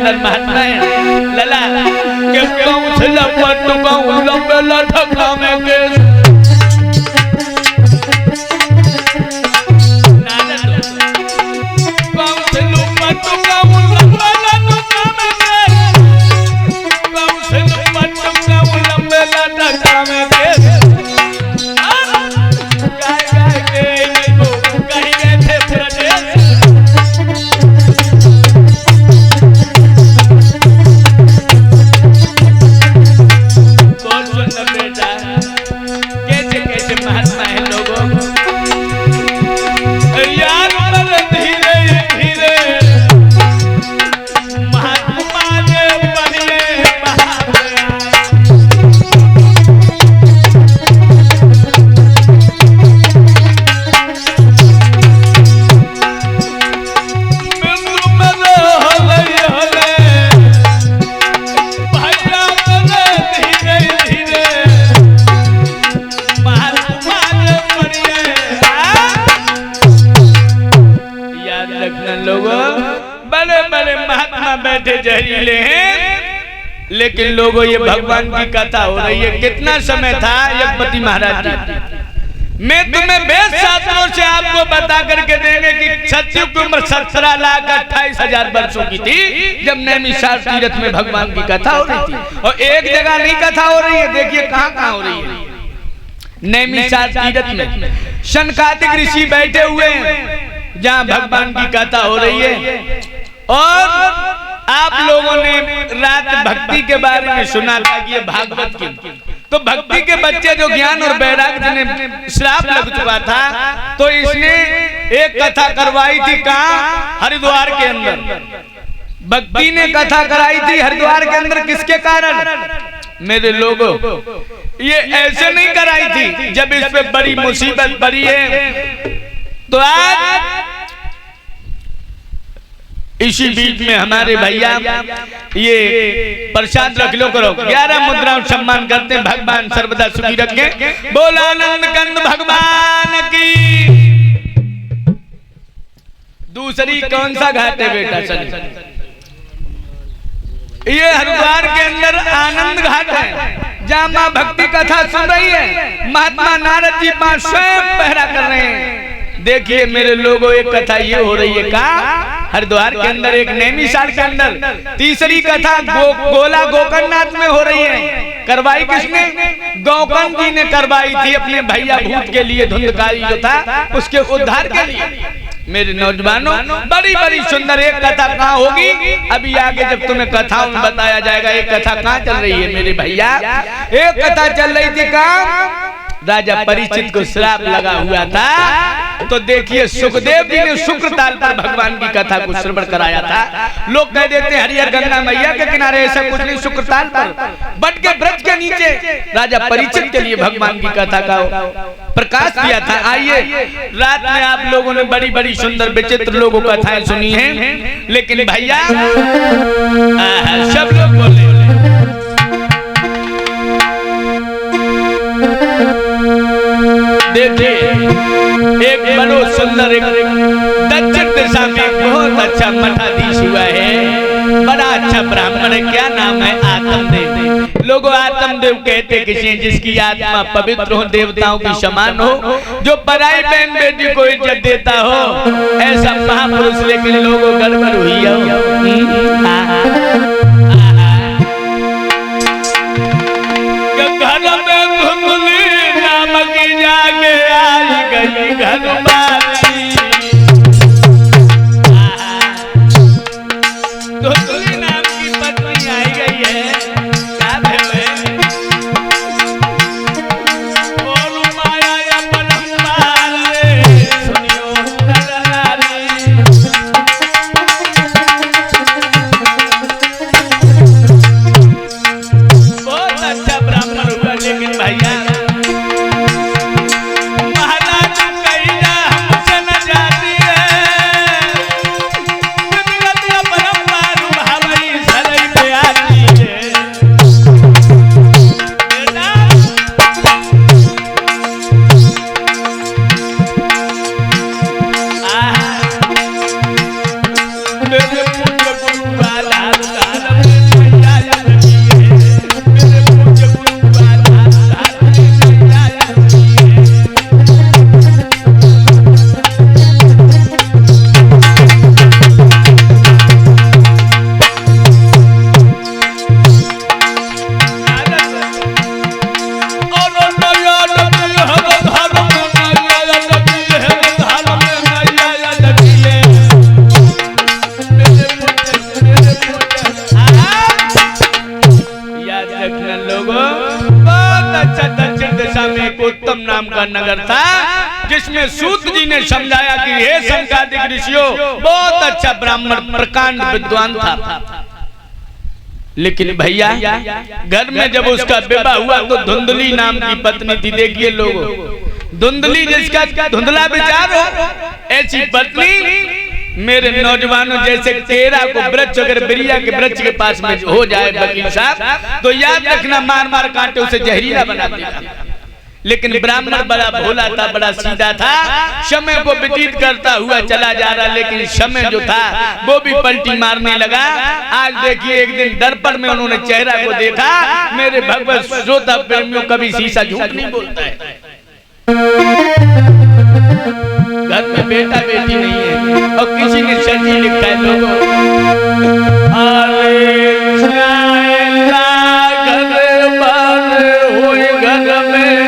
अंदर महात्मा है लला के कहूं से लपट कहूं लंबे लटका में के जहरीले हैं लेकिन लोगों ये भगवान की कथा हो रही है। कितना समय था यज्ञपति महाराज जी मैं तुम्हें वेद शास्त्रों से आपको बता करके देंगे कि सत्य की उम्र 17,28,000 वर्षों की थी जब नैमिषारण्य तीर्थ में भगवान की कथा हो रही थी। और एक जगह नहीं कथा हो रही है, देखिए कहाँ हो रही है। नैमिषारण्य तीर्थ में सनकादिक ऋषि बैठे हुए हैं जहाँ भगवान की कथा हो रही है। और आप लोगों ने रात भक्ति के बारे में सुना था कि ये भागवत की, तो भक्ति के बच्चे जो ज्ञान और वैराग्य ने श्राप लग चुका था तो इसने एक कथा करवाई थी कहाँ, हरिद्वार के अंदर। भक्ति ने कथा कराई थी हरिद्वार के अंदर, किसके कारण मेरे लोगों, ये ऐसे नहीं कराई थी जब इस पे बड़ी मुसीबत पड़ी है। तो आज इसी बीच में हमारे भैया ये प्रसाद रख लो करो 11 मुद्राओं सम्मान करते हैं। भगवान सर्वदा सुखी रखे। बोल आनंद कंद भगवान की। दूसरी कौन सा घाट है बेटा? चलिए ये हरिद्वार के अंदर आनंद घाट है जहाँ माँ भक्ति कथा सुन रही है। महात्मा नारद जी पास स्वयं पहरा कर रहे हैं। देखिए मेरे लोगों एक कथा ये हो रही है कहाँ, हरिद्वार के अंदर एक नैमिषारण्य के अंदर। तीसरी कथा गोला गोकर्णनाथ में हो रही है। करवाई किसने? गौकर्ण जी ने करवाई थी अपने भैया भूत के लिए, धुंधकारी जो था उसके उद्धार के लिए। मेरे नौजवानों बड़ी बड़ी सुंदर एक कथा कहाँ होगी अभी आगे जब तुम्हें कथाओं में बताया जाएगा। एक कथा कहाँ चल रही है मेरे भैया? एक कथा चल रही थी कहाँ, राजा परीक्षित को श्राप लगा हुआ था। तो देखिए सुखदेव जी ने शुक्र ताल पर भगवान की कथा को श्रवण कराया था। लोग कह देते हैं हरिहर गंगा मैया के किनारे, ऐसा कुछ नहीं। शुक्र ताल पर बट के वृक्ष के नीचे राजा परीक्षित के लिए भगवान की कथा का प्रकाश किया था। आइए रात में आप लोगों ने बड़ी बड़ी सुंदर विचित्र लोगों कथाएं सुनी हैं, लेकिन भैया सब लोग बोले देखिए एक बड़ो सुंदर दक्षिण दिशा में बहुत अच्छा मठाधीश हुआ है, बड़ा अच्छा ब्राह्मण है। क्या नाम है? आत्मदेव। लोगों आत्मदेव कहते किसी जिसकी आत्मा पवित्र हो, देवताओं की समान हो, जो पराई बहन बेटी को इज्जत देता हो, ऐसा महापुरुष। लेकिन लोगों गड़बड़ हुई जाके आई गई घर वाली, धुंधली नाम की पत्नी आई गई है। क्या है? बोलू माया या परम्पार रे, सुनियो नरनारी। बहुत अच्छा ब्राह्मण हुआ, लेकिन भैया उसमें सूत जी ने समझाया कि हे संकादिक ऋषियों, बहुत अच्छा ब्राह्मण प्रकांड विद्वान था, लेकिन भैया घर में जब उसका विवाह हुआ तो धुंधली नाम की पत्नी थी। देखिए लोगों, धुंधली जिसका धुंधला विचार हो, ऐसी पत्नी मेरे नौजवानों जैसे केरा को वृक्ष अगर बिरिया के वृक्ष के पास में हो जाए वकील साहब, तो याद रखना मार मार कांटे उसे जहरीला बना देगा। लेकिन ब्राह्मण बड़ा भोला था, बड़ा सीधा था, समय को व्यतीत करता हुआ चला जा रहा, लेकिन समय जो था वो भी पलटी मारने लगा। आज देखिए एक दिन दर्पण में उन्होंने चेहरा को देखा। मेरे भगवत श्रोता प्रेमियों, कभी शीशा झूठ नहीं बोलता है। घर में बेटा बेटी नहीं है और किसी ने सजी लिखा है लोगों, घर में